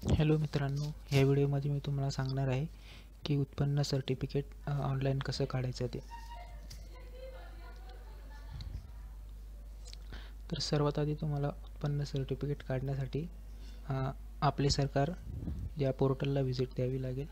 Hello मित्रांनो, ह्या व्हिडिओमध्ये मी तुम्हाला सांगणार आहे की उत्पन्न सर्टिफिकेट ऑनलाईन कसं काढायचं ते. तर सर्वात आधी तुम्हाला उत्पन्न सर्टिफिकेट काढण्यासाठी आपले सरकार या पोर्टलला व्हिजिट द्यावी लागेल.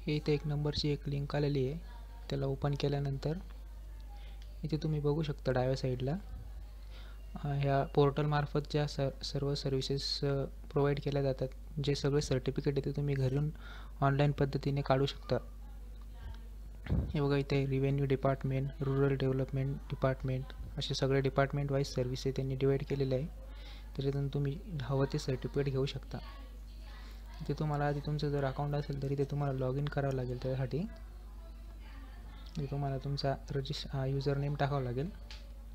हे इथे एक नंबरची एक लिंक आलेली आहे, त्याला ओपन केल्यानंतर इथे तुम्ही बघू शकता डाव्या साईडला ह्या पोर्टल मार्फत ज्या सर्व सर्व्हिसेस प्रोव्हाइड केल्या जातात, जे सगळे सर्टिफिकेट इथे तुम्ही घरून ऑनलाईन पद्धतीने काढू शकता. हे बघा, इथे revenue department, rural development department असे सगळे डिपार्टमेंट वाईज सर्व्हिसेस त्यांनी डिवाइड केलेले आहे. त्याच्यातून तुम्ही हवं ते सर्टिफिकेट घेऊ शकता. इथे तुम्हाला आधी तुमचं जर अकाउंट असेल तरी ते तुम्हाला लॉग इन करावं लागेल. त्यासाठी तुम्हाला तुमचा युजर नेम टाकावा लागेल,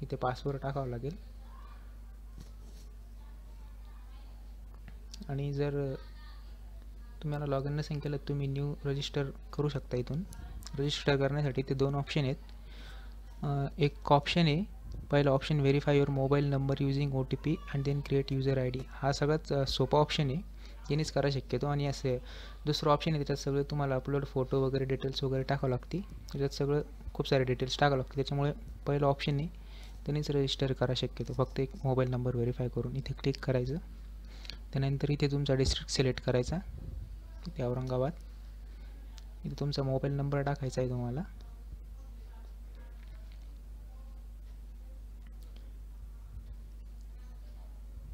इथे पासवर्ड टाकावा लागेल. आणि जर तुम्हाला लॉग इन नसेल केलं तुम्ही न्यू रजिस्टर करू शकता. इथून रजिस्टर करण्यासाठी ते दोन ऑप्शन आहेत. एक ऑप्शन आहे, पहिला option verify your mobile number using OTP and then create user ID. हा सगळ्यात सोपा ऑप्शन आहे, यानेच करा शक्यतो. आणि असे दुसरं ऑप्शन आहे, त्याच्यात सगळं तुम्हाला अपलोड फोटो वगैरे डिटेल्स वगैरे टाकावं लागते. त्याच्यात सगळं खूप सारे डिटेल्स टाकावं लागते. त्याच्यामुळे पहिलं ऑप्शन आहे त्यानेच रजिस्टर करा शक्यतो. फक्त एक मोबाईल नंबर व्हेरीफाय करून इथे क्लिक करायचं. त्यानंतर इथे तुमचा डिस्ट्रिक्ट सिलेक्ट करायचा, इथे औरंगाबाद. इथे तुमचा मोबाईल नंबर टाकायचा आहे तुम्हाला.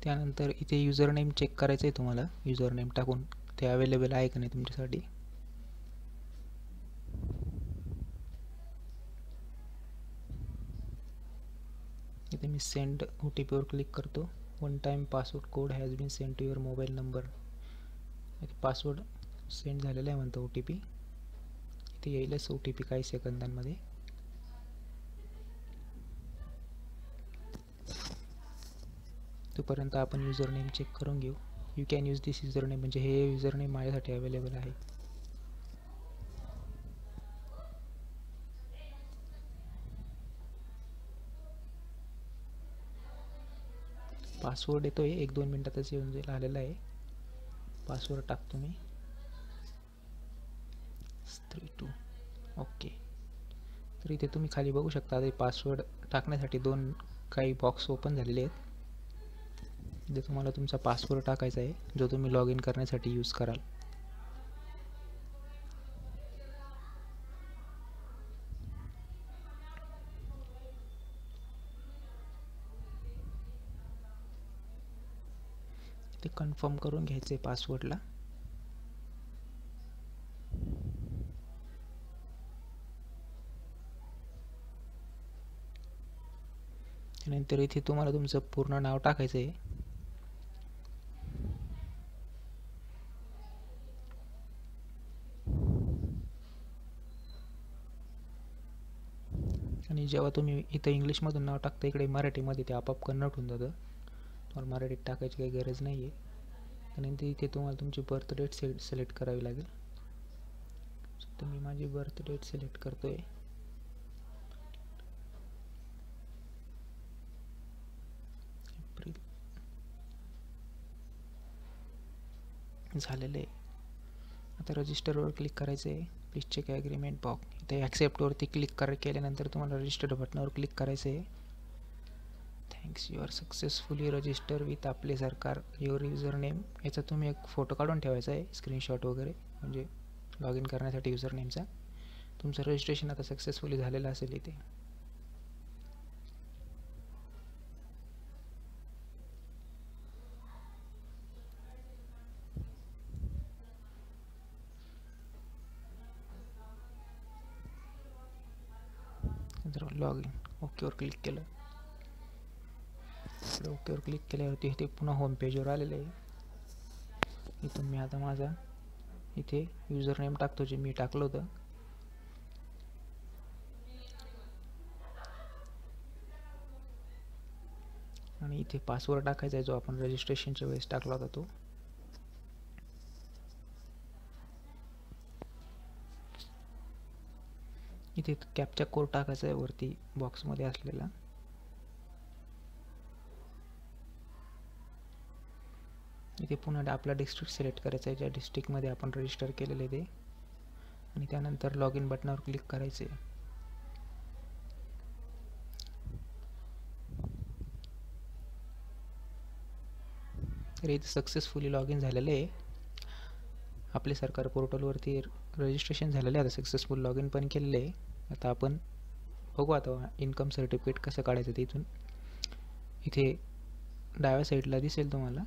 त्यानंतर इथे युजर नेम चेक करायचं आहे तुम्हाला. युजर नेम टाकून ते अवेलेबल आहे का नाही तुमच्यासाठी. इथे मी सेंड OTP वर क्लिक करतो. One time password code has been send to your mobile number. Password send झालेला आहे म्हणतो OTP. इथे येईलच OTP काही सेकंदांमध्ये. तोपर्यंत आपण युजर नेम चेक करून घेऊ. You can use this user name, म्हणजे हे युजर नेम माझ्यासाठी अवेलेबल आहे. पासवर्ड येतोय, 1-2 मिनिटातच येऊन जाईल, आलेला आहे. पासवर्ड टाकतो मी 32. ओके. तर इथे तुम्ही खाली बघू शकता, आता पासवर्ड टाकण्यासाठी दोन काही बॉक्स ओपन झालेले आहेत. इथे तुम्हाला तुमचा पासवर्ड टाकायचा आहे, जो तुम्ही लॉग इन करण्यासाठी यूज कराल. ते कन्फर्म करून घ्यायचं आहे पासवर्डला. त्यानंतर इथे तुम्हाला तुमचं पूर्ण नाव टाकायचं आहे. आणि जेव्हा तुम्ही इथं इंग्लिशमधून नाव टाकता, इकडे मराठीमध्ये ते आपोआप कन्वर्ट होऊन जातं. तुम्हाला मराठीत टाकायची काही गरज नाही आहे. त्यानंतर इथे तुम्हाला तुमची बर्थ डेट सिलेक्ट करावी लागेल. तर मी माझी बर्थ डेट सिलेक्ट करतोय. एप्रिल झालेलं आहे. आता रजिस्टरवर क्लिक करायचं आहे. Please check agreement box. इथे ॲक्सेप्टवरती क्लिक केल्यानंतर तुम्हाला रजिस्टर बटनावर क्लिक करायचं आहे. Thanks, you are successfully register with Aaple Sarkar. Your user name, याचा तुम्ही एक फोटो काढून ठेवायचा आहे, स्क्रीनशॉट वगैरे, म्हणजे लॉग इन करण्यासाठी युजर नेमचा. तुमचं रजिस्ट्रेशन आता सक्सेसफुली झालेलं असेल. इथे जर लॉग इन ओकेवर क्लिक केलं, ओकेवर क्लिक केल्यावरती इथे पुन्हा होम पेजवर आलेलं आहे. इथून मी आता माझा इथे युजर नेम टाकतो, जे मी टाकलं होतं. आणि इथे पासवर्ड टाकायचा आहे, जो आपण रजिस्ट्रेशनच्या वेळेस टाकला होता तो. इथे कॅपचा कोड टाकायचा आहे वरती बॉक्समध्ये असलेला. इथे पुन्हा आपला डिस्ट्रिक्ट सिलेक्ट करायचा आहे ज्या डिस्ट्रिक्टमध्ये आपण रजिस्टर केलेलं आहे ते, आणि त्यानंतर लॉग इन बटनावर क्लिक करायचे. तर इथे सक्सेसफुली लॉग इन झालेलं आहे. आपले सरकार पोर्टलवरती रजिस्ट्रेशन झालेलं आहे. आता सक्सेसफुल लॉग इन पण केलेलं आहे. आता आपण बघू आता इन्कम सर्टिफिकेट कसं काढायचं ते. इथून इथे डाव्या साईडला दिसेल तुम्हाला.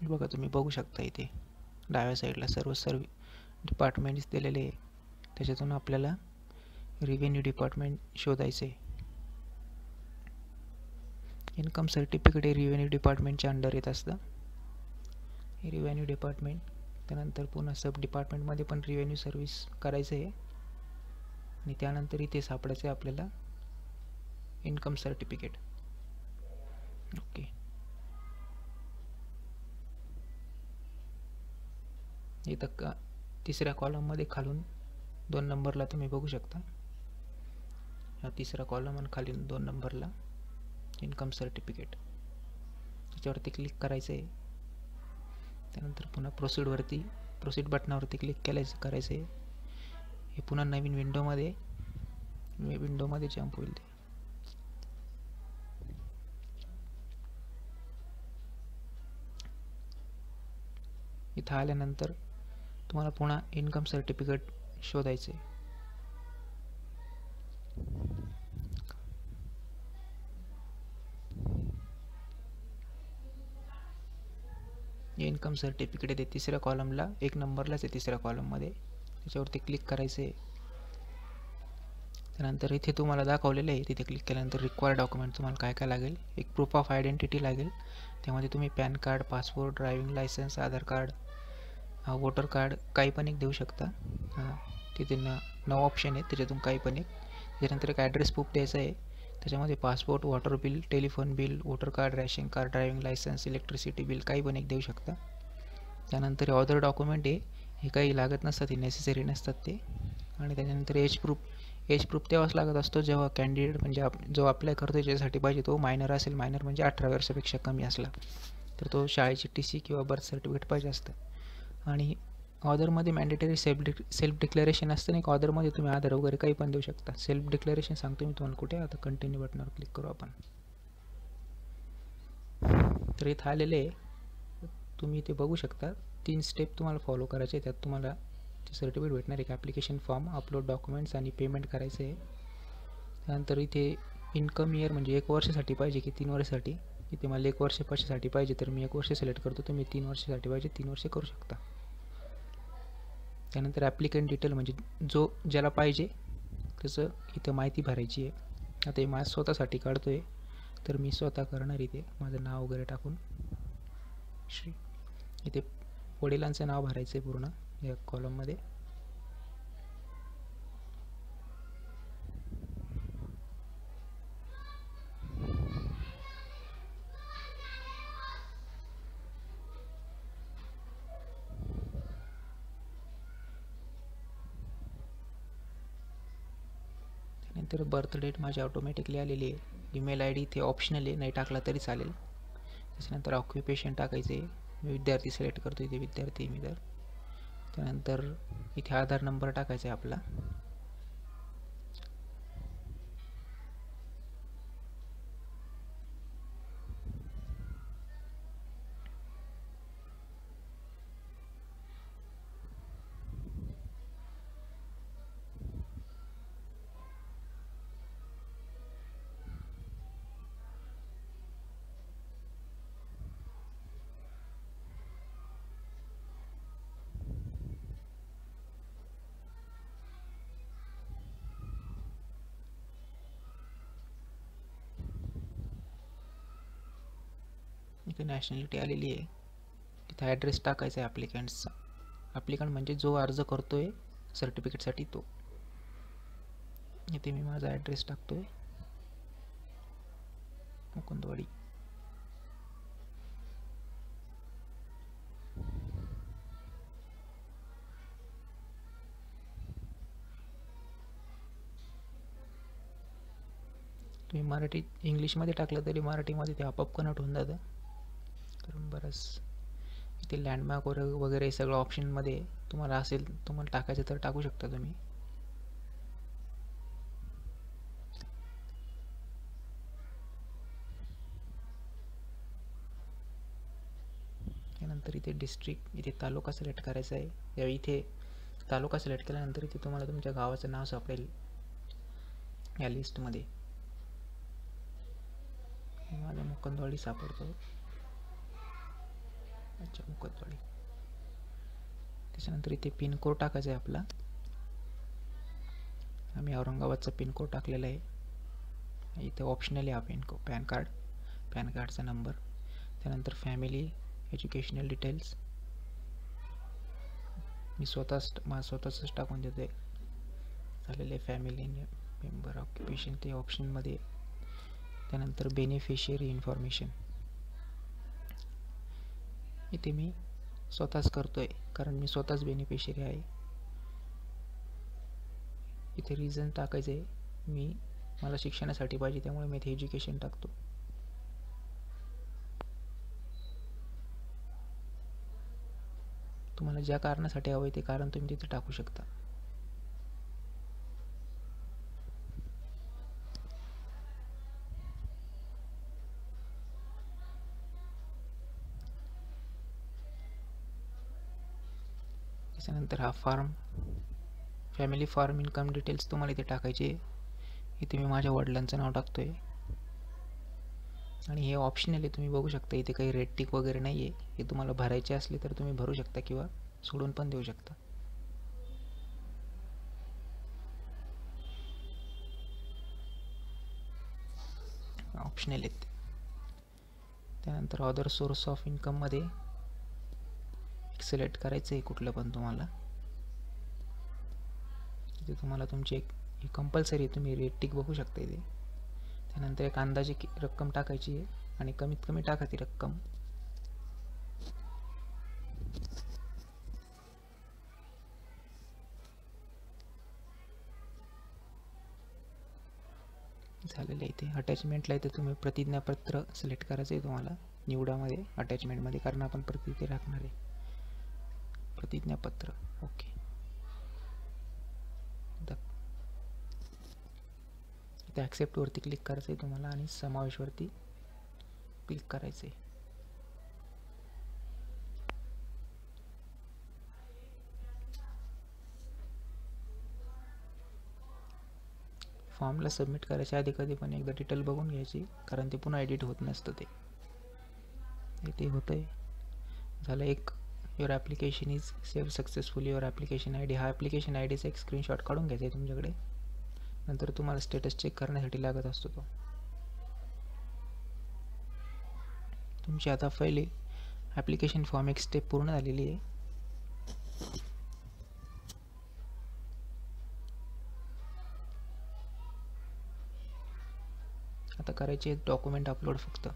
बघा तुम्ही बघू शकता इथे डाव्या साईडला सर्व डिपार्टमेंट्स दिलेले आहे. त्याच्यातून आपल्याला रेव्हेन्यू डिपार्टमेंट शोधायचे. इन्कम सर्टिफिकेट हे रेव्हेन्यू डिपार्टमेंटच्या अंडर येत असतं. हे रेव्हेन्यू डिपार्टमेंट, त्यानंतर पुन्हा सब डिपार्टमेंटमध्ये पण रेव्हेन्यू सर्व्हिस करायचं आहे, आणि त्यानंतर इथे सापडायचं आहे आपल्याला इन्कम सर्टिफिकेट. ओके, इथं तिसऱ्या कॉलममध्ये खालून 2 नंबरला तुम्ही बघू शकता. हा तिसरा कॉलम आणि खाली 2 नंबरला इन्कम सर्टिफिकेट, त्याच्यावरती क्लिक करायचं आहे. त्यानंतर पुन्हा प्रोसीड बटनावरती क्लिक करायचं आहे. हे पुन्हा नवीन विंडोमध्ये जंप होईल ते. इथं आल्यानंतर तुम्हाला पुन्हा इन्कम सर्टिफिकेट शोधायचे. इन्कम सर्टिफिकेट आहे तिसऱ्या कॉलमला 1 नंबरलाच आहे, तिसऱ्या कॉलममध्ये. त्याच्यावरती क्लिक करायचे. त्यानंतर इथे तुम्हाला दाखवलेलं आहे, तिथे क्लिक केल्यानंतर रिक्वायर्ड डॉक्युमेंट तुम्हाला काय काय लागेल. एक प्रूफ ऑफ आयडेंटिटी लागेल. त्यामध्ये तुम्ही PAN card, passport, driving licence, Aadhaar card, voter card काही पण एक देऊ शकता. तिथे 9 ऑप्शन आहेत, त्याच्यातून काही पण एक. त्याच्यानंतर एक ॲड्रेस प्रूफ द्यायचा आहे. त्याच्यामध्ये passport, water bill, telephone bill, voter card, ration card, driving licence, electricity bill काही पण एक देऊ शकता. त्यानंतर अदर डॉक्युमेंट आहे, हे काही लागत नसतात, हे नेसेसरी नसतात ते. आणि त्याच्यानंतर एज प्रूफ तेव्हाच लागत असतो जेव्हा कॅन्डिडेट म्हणजे जो अप्लाय करतो त्याच्यासाठी पाहिजे तो मायनर असेल. मायनर म्हणजे 18 वर्षापेक्षा कमी असला तर तो शाळेची TC किंवा बर्थ सर्टिफिकेट पाहिजे असतं. आणि ऑदरमध्ये मॅन्डेटरी सेल्फ डिक्लेरेशन असतं. नाही, ऑदरमध्ये तुम्ही आधार वगैरे काही पण देऊ शकता. सेल्फ डिक्लेरेशन सांगतो मी तुम्हाला कुठे. आता कंटिन्यू बटनावर क्लिक करू आपण. तर इथं आलेले आहे, तुम्ही इथे बघू शकता 3 स्टेप तुम्हाला फॉलो करायचे. त्यात तुम्हाला सर्टिफिकेट भेटणार. एक ॲप्लिकेशन फॉर्म, अपलोड डॉक्युमेंट्स आणि पेमेंट करायचं आहे. त्यानंतर इथे इन्कम इयर म्हणजे 1 वर्षासाठी पाहिजे की 3 वर्षासाठी. इथे मला 1 वर्षासाठी पाहिजे तर मी 1 वर्ष सिलेक्ट करतो. तुम्ही 3 वर्षासाठी पाहिजे 3 वर्ष करू शकता. त्यानंतर ॲप्लिकंट डिटेल म्हणजे ज्याला पाहिजे त्याचं इथं माहिती भरायची आहे. आता हे माझ्या स्वतःसाठी काढतो आहे तर मी स्वतः करणार. इथे माझं नाव वगैरे टाकून इथे वडिलांचं नाव भरायचं आहे पूर्ण या कॉलममध्ये. त्यानंतर बर्थ डेट माझी ऑटोमॅटिकली आलेली आहे. ईमेल ID इथे ऑप्शनल आहे, नाही टाकला तरी चालेल. त्याच्यानंतर ऑक्युपेशन टाकायचे आहे. मी विद्यार्थी सिलेक्ट करतो, इथे विद्यार्थी मी तर. त्यानंतर इथे आधार नंबर टाकायचा आहे आपला. इथे नॅशनॅलिटी आलेली आहे. इथं ॲड्रेस टाकायचा आहे ॲप्लिकंट्सचा. ॲप्लिकंट म्हणजे जो अर्ज करतो आहे सर्टिफिकेटसाठी तो. इथे मी माझा ॲड्रेस टाकतो आहे, मुकुंदवाडी. तुम्ही मराठी इंग्लिशमध्ये टाकलं तरी मराठीमध्ये ते आपोआप कन्वर्ट होऊन जातं. कारण बरंच इथे लँडमार्क वगैरे सगळं ऑप्शनमध्ये तुम्हाला असेल, तुम्हाला टाकायचं तर टाकू शकता तुम्ही. त्यानंतर इथे डिस्ट्रिक्ट, इथे तालुका सिलेक्ट करायचा आहे. यावेळी इथे तालुका सिलेक्ट केल्यानंतर इथे तुम्हाला तुमच्या गावाचं नाव सापडेल या लिस्टमध्ये. माझा मुकुंदवाडी सापडतो. अच्छा, मुकुंदवाडी. त्याच्यानंतर इथे पिनकोड टाकायचा आहे आपला. आम्ही औरंगाबादचा पिनकोड टाकलेला आहे. इथे ऑप्शनल आहे हा पिनकोड. पॅन कार्डचा नंबर. त्यानंतर फॅमिली एज्युकेशनल डिटेल्स मी स्वतःच टाकून देतो आहे. झालेले फॅमिली मेंबर ऑक्युपेशन ते ऑप्शनमध्ये. त्यानंतर बेनिफिशियरी इन्फॉर्मेशन इथे मी स्वतःच करतो आहे, कारण मी स्वतःच बेनिफिशियरी आहे. इथे रिझन टाकायचं आहे, मला शिक्षणासाठी पाहिजे त्यामुळे मी इथे एज्युकेशन टाकतो. तुम्हाला ज्या कारणासाठी हवं आहे ते कारण तुम्ही तिथे टाकू शकता. त्याच्यानंतर हा form, family form income details तुम्हाला इथे टाकायचे. इथे मी माझ्या वडिलांचं नाव टाकतो आहे आणि हे ऑप्शनल आहे, तुम्ही बघू शकता. इथे काही रेड टिक वगैरे नाही आहे. हे तुम्हाला भरायचे असले तर तुम्ही भरू शकता किंवा सोडून पण देऊ शकता. ऑप्शनल आहेत. त्यानंतर अदर सोर्स ऑफ इन्कममध्ये सिलेक्ट करायचं आहे कुठलं पण तुम्हाला. इथे तुम्हाला तुमची एक कंपल्सरी आहे, तुम्ही रेट टिक बघू शकता इथे. त्यानंतर एक अंदाजे रक्कम टाकायची आहे आणि कमीत कमी टाका ती रक्कम. झालेलं आहे. इथे अटॅचमेंटला इथे तुम्ही प्रतिज्ञापत्र सिलेक्ट करायचं आहे तुम्हाला निवडामध्ये, अटॅचमेंटमध्ये, कारण आपण इथे राखणार आहे प्रतिज्ञापत्र. ओके. इथे ॲक्सेप्टवरती क्लिक करायचं आहे तुम्हाला आणि समावेशवरती क्लिक करायचं आहे. फॉर्मला सबमिट करायच्या आधी कधी पण एकदा डिटेल बघून घ्यायची, कारण ते पुन्हा एडिट होत नसतं. ते होतं आहे. झालं. एक your application is save successfully your application I D. हा ॲप्लिकेशन आय डीचा एक स्क्रीनशॉट काढून घ्यायचा आहे तुमच्याकडे. नंतर तुम्हाला स्टेटस चेक करण्यासाठी लागत असतो तो. तुमची आता पहिले ॲप्लिकेशन फॉर्म एक स्टेप पूर्ण झालेली आहे. आता करायचे डॉक्युमेंट अपलोड. फक्त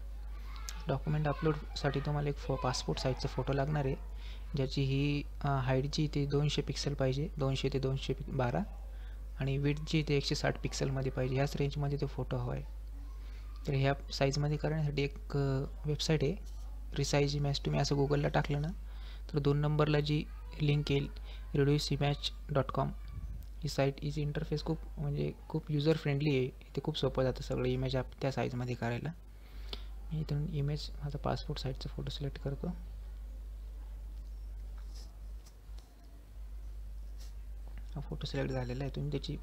डॉक्युमेंट अपलोडसाठी तुम्हाला एक पासपोर्ट साईजचा फोटो लागणार आहे, ज्याची ही हाईटची ते 200 पिक्सल पाहिजे, 200 ते 212, आणि विड्थची ते 160 पिक्सलमध्ये पाहिजे. ह्याच रेंजमध्ये तो फोटो हवा आहे. तर ह्या साईजमध्ये करण्यासाठी एक वेबसाईट आहे, रिसाईज इमेज. तुम्ही असं गुगलला टाकलं ना तर 2 नंबरला जी लिंक येईल reduceimage.com. ही साईट, हिची इंटरफेस खूप युजर फ्रेंडली आहे. इथे खूप सोपं जातं सगळं इमेज त्या साईजमध्ये करायला. मी इथून इमेज माझा पासपोर्ट साईजचा फोटो सिलेक्ट करतो. हा फोटो सिलेक्ट झालेला आहे. तुम्ही त्याची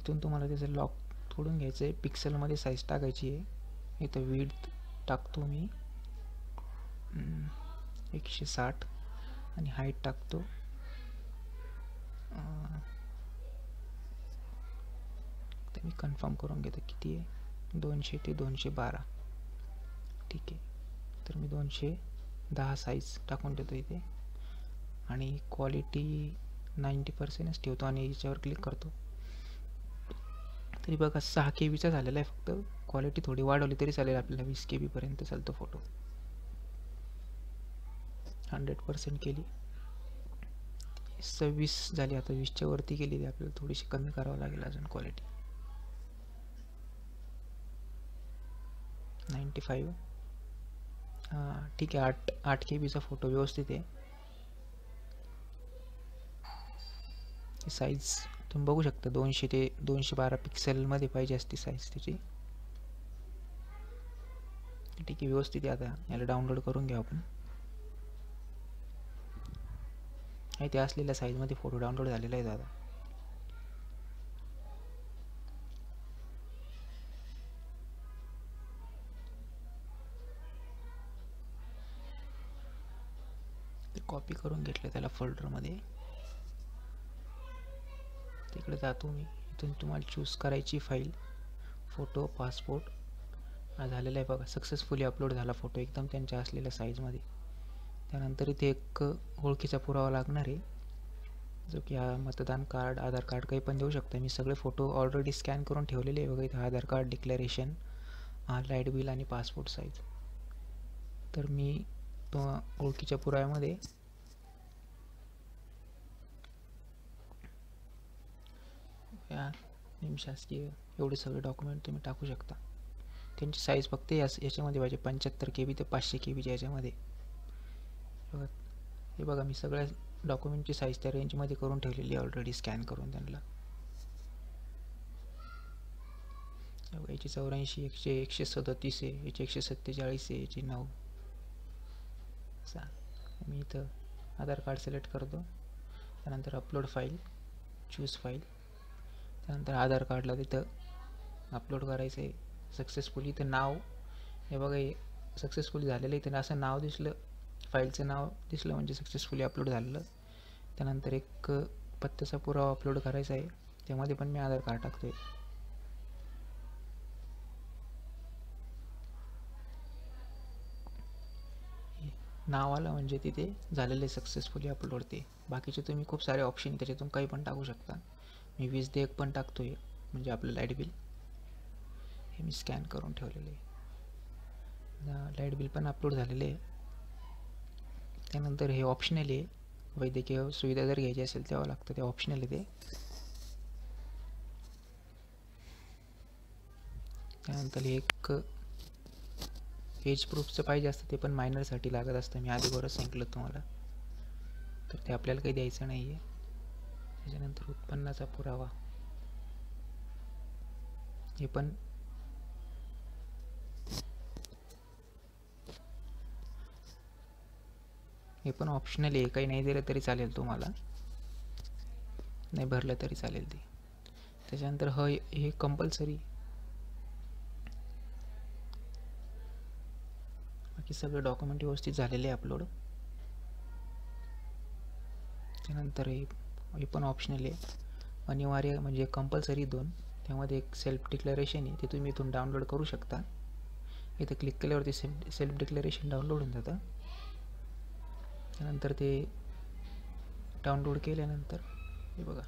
इथून तुम्हाला त्याचं लॉक तोडून घ्यायचं आहे. पिक्सलमध्ये साईज टाकायची आहे. इथं विड्थ टाकतो मी 160 आणि हाईट टाकतो तर मी कन्फर्म करून घेतो किती आहे. 200 ते 212. ठीक आहे. तर मी 200 10 साईज टाकून देतो इथे आणि क्वालिटी 90%च ठेवतो आणि याच्यावर क्लिक करतो. तरी बघा 6 KB झालेला आहे. फक्त क्वालिटी थोडी वाढवली तरी चालेल, आपल्याला 20 KB पर्यंत चालतो फोटो. 100% केली, 26 झाली. आता 20च्या वरती गेलेली, आपल्याला थोडीशी कमी करावं लागेल अजून क्वालिटी. 95. हां ठीक आहे, 8 KB फोटो व्यवस्थित आहे. साईज तुम्ही बघू शकता 200 ते 212 पिक्सेलमध्ये पाहिजे असते साईज त्याची. ठीक आहे, व्यवस्थित आहे. आता याला डाउनलोड करून घ्या आपण. ते असलेल्या साईजमध्ये फोटो डाउनलोड झालेला आहे दादा. कॉपी करून घेतलं त्याला फोल्डरमध्ये. तिकडे जातो मी. इथून तुम्हाला चूज करायची फाईल, फोटो पासपोर्ट. हा झालेला आहे बघा, सक्सेसफुली अपलोड झाला फोटो एकदम त्यांच्या असलेल्या साईजमध्ये. त्यानंतर इथे एक ओळखीचा पुरावा लागणार आहे, जो की हा मतदान कार्ड, आधार कार्ड काही पण देऊ शकता. मी सगळे फोटो ऑलरेडी स्कॅन करून ठेवलेले आहे बघा इथं. आधार कार्ड, डिक्लेरेशन, लाईट बिल आणि पासपोर्ट साईज. तर मी तो ओळखीच्या पुराव्यामध्ये या निमशासकीय एवढे सगळे डॉक्युमेंट तुम्ही टाकू शकता. त्यांची साईज फक्त याच्यामध्ये पाहिजे 75 KB ते 500 KBच्या याच्यामध्ये. हे बघा मी सगळ्या डॉक्युमेंटची साईज त्या रेंजमध्ये करून ठेवलेली आहे ऑलरेडी स्कॅन करून त्यांना. याची 84, 137 आहे, याची 147 आहे, याची 9. मी इथं आधार कार्ड सिलेक्ट करतो. त्यानंतर अपलोड फाईल, चूज फाईल. त्यानंतर आधार कार्डला तिथं अपलोड करायचं आहे सक्सेसफुली. इथं नाव हे बघा, हे सक्सेसफुली झालेलं. इथं असं नाव दिसलं, फाईलचं नाव दिसलं म्हणजे सक्सेसफुली अपलोड झालेलं. त्यानंतर एक पत्त्याचा पुरावा अपलोड करायचा आहे, त्यामध्ये पण मी आधार कार्ड टाकतो आहे. नाव आलं म्हणजे तिथे झालेले सक्सेसफुली अपलोड. ते बाकीचे तुम्ही खूप सारे ऑप्शन त्याच्यातून काही पण टाकू शकता. मी 20/1 पण टाकतो आहे, म्हणजे आपलं लाईट बिल हे मी स्कॅन करून ठेवलेले आहे. लाईट बिल पण अपलोड झालेले आहे. त्यानंतर हे ऑप्शनल आहे, वैद्यकीय सुविधा जर घ्यायची असेल तेव्हा लागतं, ते ऑप्शनल आहे ते. त्यानंतर एक एज प्रूफचं पाहिजे असतं, ते पण मायनरसाठी लागत असतं. मी आधी बरंच सांगितलं तुम्हाला, तर ते आपल्याला काही द्यायचं नाही आहे. त्याच्यानंतर उत्पन्नाचा पुरावा, हे पण ऑप्शनल आहे. काही नाही दिलं तरी चालेल, तुम्हाला नाही भरलं तरी चालेल ते. त्याच्यानंतर हे कंपल्सरी. बाकी सगळे डॉक्युमेंट व्यवस्थित झालेले अपलोड. त्यानंतर हे पण ऑप्शनल आहे, अनिवार्य म्हणजे कंपल्सरी 2. त्यामध्ये एक सेल्फ डिक्लेरेशन आहे, ते तुम्ही इथून डाउनलोड करू शकता. इथे क्लिक केल्यावरती सेल्फ डिक्लेरेशन डाउनलोड होऊन जातं. त्यानंतर ते डाउनलोड केल्यानंतर हे बघा,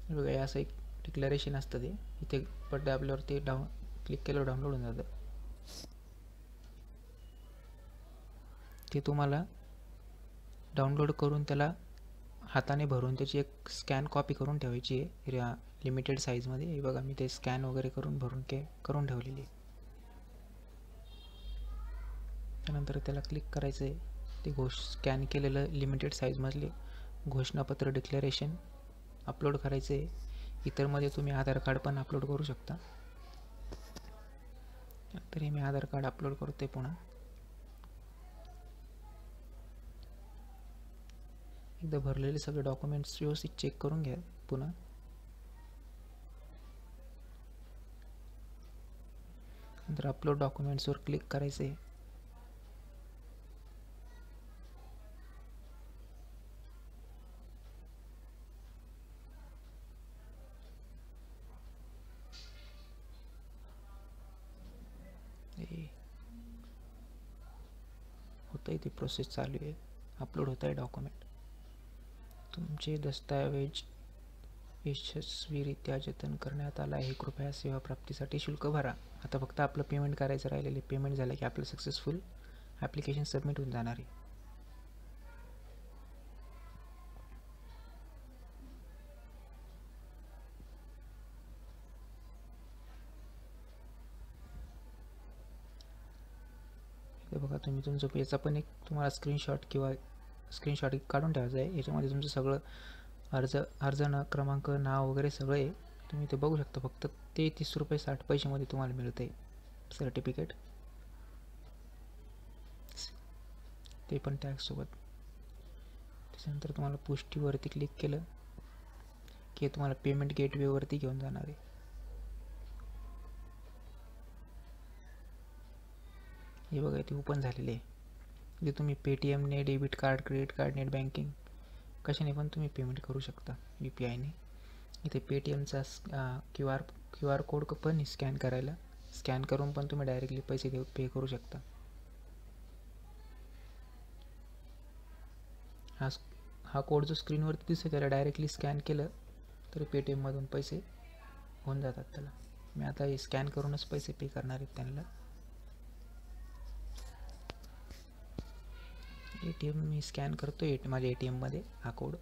हे असं एक डिक्लेरेशन असतं. ते इथे पण आपल्यावर ते क्लिक केल्यावर डाउनलोड होऊन जातं. ते तुम्हाला डाउनलोड करून त्याला हाताने भरून त्याची एक स्कॅन कॉपी करून ठेवायची आहे लिमिटेड साईजमध्ये. हे बघा मी ते स्कॅन वगैरे करून करून ठेवलेली आहे. त्यानंतर त्याला क्लिक करायचं आहे. ते स्कॅन केलेलं लिमिटेड साईजमधले घोषणापत्र डिक्लेरेशन अपलोड करायचं आहे. इतरमध्ये तुम्ही आधार कार्ड पण अपलोड करू शकता. तरी मी आधार कार्ड अपलोड करते पुन्हा. एकदा भरलेले सगळे डॉक्युमेंट्स व्यवस्थित चेक करून घ्या पुन्हा. नंतर अपलोड डॉक्युमेंट्सवर क्लिक करायचं आहे. ओके, होतं आहे, ती प्रोसेस चालू आहे, अपलोड होत आहे डॉक्युमेंट. तुमचे दस्तऐवज यशस्वीरित्या जतन करण्यात आला आहे. कृपया सेवा प्राप्तीसाठी शुल्क भरा. आता फक्त आपलं पेमेंट करायचं राहिलेलं. पेमेंट झालं की आपलं सक्सेसफुल ॲप्लिकेशन सबमिट होऊन जाणार आहे. हे बघा, तुम्ही तुमचं याचा पण एक तुम्हाला स्क्रीनशॉट काढून ठेवायचं आहे. याच्यामध्ये तुमचं सगळं अर्ज क्रमांक, नाव वगैरे सगळं आहे. तुम्ही ते बघू शकता. फक्त ₹33.60 तुम्हाला मिळतं आहे सर्टिफिकेट, ते पण टॅक्ससोबत. त्याच्यानंतर तुम्हाला पुष्टीवरती क्लिक केलं की तुम्हाला पेमेंट गेटवेवरती घेऊन जाणार आहे. हे बघा, ते ओपन झालेले आहे. जे तुम्ही पेटीएमने, debit card, credit card, net banking कशाने पण तुम्ही पेमेंट करू शकता UPIने. इथे पेटीएमचा क्यू आर कोड पण स्कॅन करून पण तुम्ही डायरेक्टली पैसे पे करू शकता. हा कोड जो स्क्रीनवरती दिसतो त्याला डायरेक्टली स्कॅन केलं तरी पेटीएममधून पैसे होऊन जातात त्याला. मी आता हे स्कॅन करूनच पैसे पे करणार आहेत त्यांना. ATM मी स्कॅन करतो माझ्या ATMमध्ये हा कोड.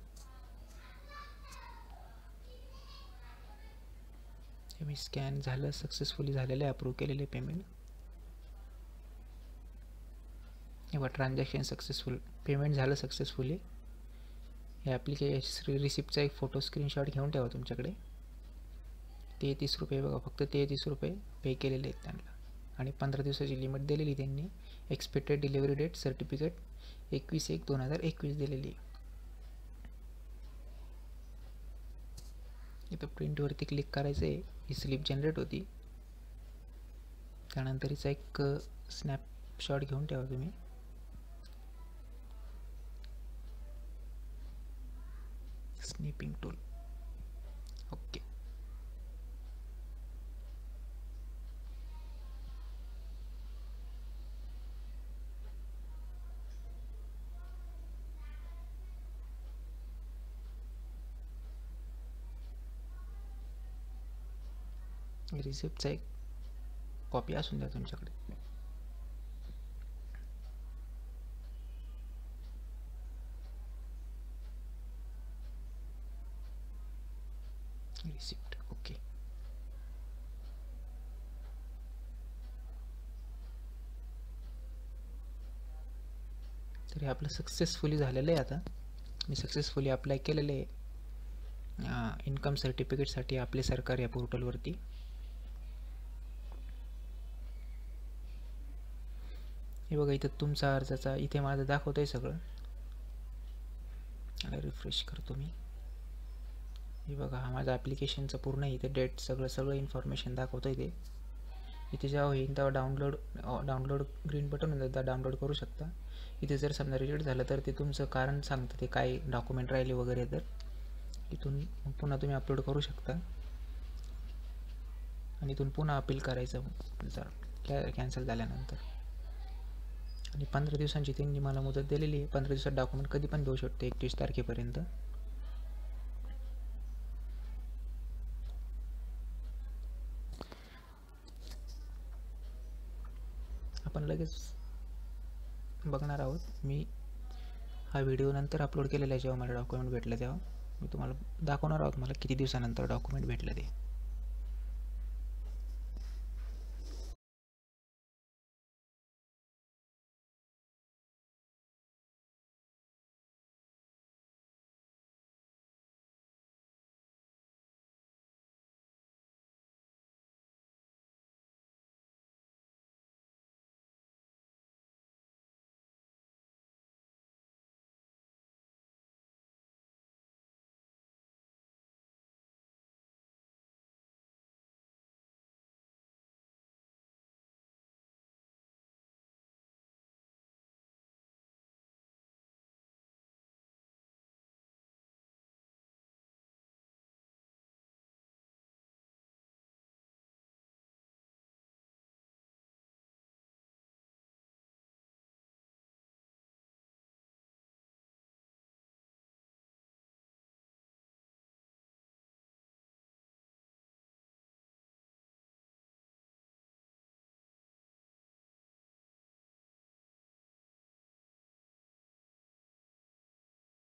हे मी स्कॅन झालं, सक्सेसफुली झालेलं आहे, अप्रूव्ह केलेले पेमेंट. हे ट्रान्झॅक्शन सक्सेसफुल, पेमेंट झालं सक्सेसफुली. हे ॲप्लिकेशन रिसिप्टचा एक फोटो स्क्रीनशॉट घेऊन ठेवा तुमच्याकडे. ₹33 बघा, फक्त ₹33 पे केलेले आहेत त्यांना. आणि 15 दिवसाची लिमिट दिलेली त्यांनी. एक्सपेक्टेड डिलिव्हरी डेट सर्टिफिकेट 21/1/2021 दिलेली. इथं प्रिंटवरती क्लिक करायचं आहे. ही स्लिप जनरेट होती. त्यानंतर हिचा एक स्नॅपशॉट घेऊन ठेवा तुम्ही. Snipping tool, okay. रिसिप्टचा एक कॉपी असून द्या तुमच्याकडे. Receipt, okay. तर हे आपलं सक्सेसफुली झालेलं आहे. आता मी सक्सेसफुली अप्लाय केलेलं आहे इन्कम सर्टिफिकेटसाठी आपले सरकार या पोर्टलवरती. हे बघा, इथं तुमचा अर्जाचा इथे माझं दाखवतं आहे सगळं. आता रिफ्रेश करतो मी. हे बघा, हा माझा ॲप्लिकेशनचा पूर्ण इथे डेट सगळं इन्फॉर्मेशन दाखवतं आहे. इथे जेव्हा होईल तेव्हा डाउनलोड ग्रीन बटन होतं, तर डाउनलोड करू शकता. इथे जर समजा रिजेक्ट झालं तर ते तुमचं कारण सांगतं, ते काय डॉक्युमेंट राहिले वगैरे. तर इथून पुन्हा तुम्ही अपलोड करू शकता आणि इथून पुन्हा अपील करायचं जर कॅन्सल झाल्यानंतर. आणि 15 दिवसांची त्यांनी मला मुदत दिलेली आहे. 15 दिवसात डॉक्युमेंट कधी पण देऊ शकते, 31 तारखेपर्यंत. आपण लगेच बघणार आहोत. मी हा व्हिडिओ नंतर अपलोड केलेला आहे. जेव्हा मला डॉक्युमेंट भेटलं तेव्हा मी तुम्हाला दाखवणार आहोत मला किती दिवसानंतर डॉक्युमेंट भेटलं ते.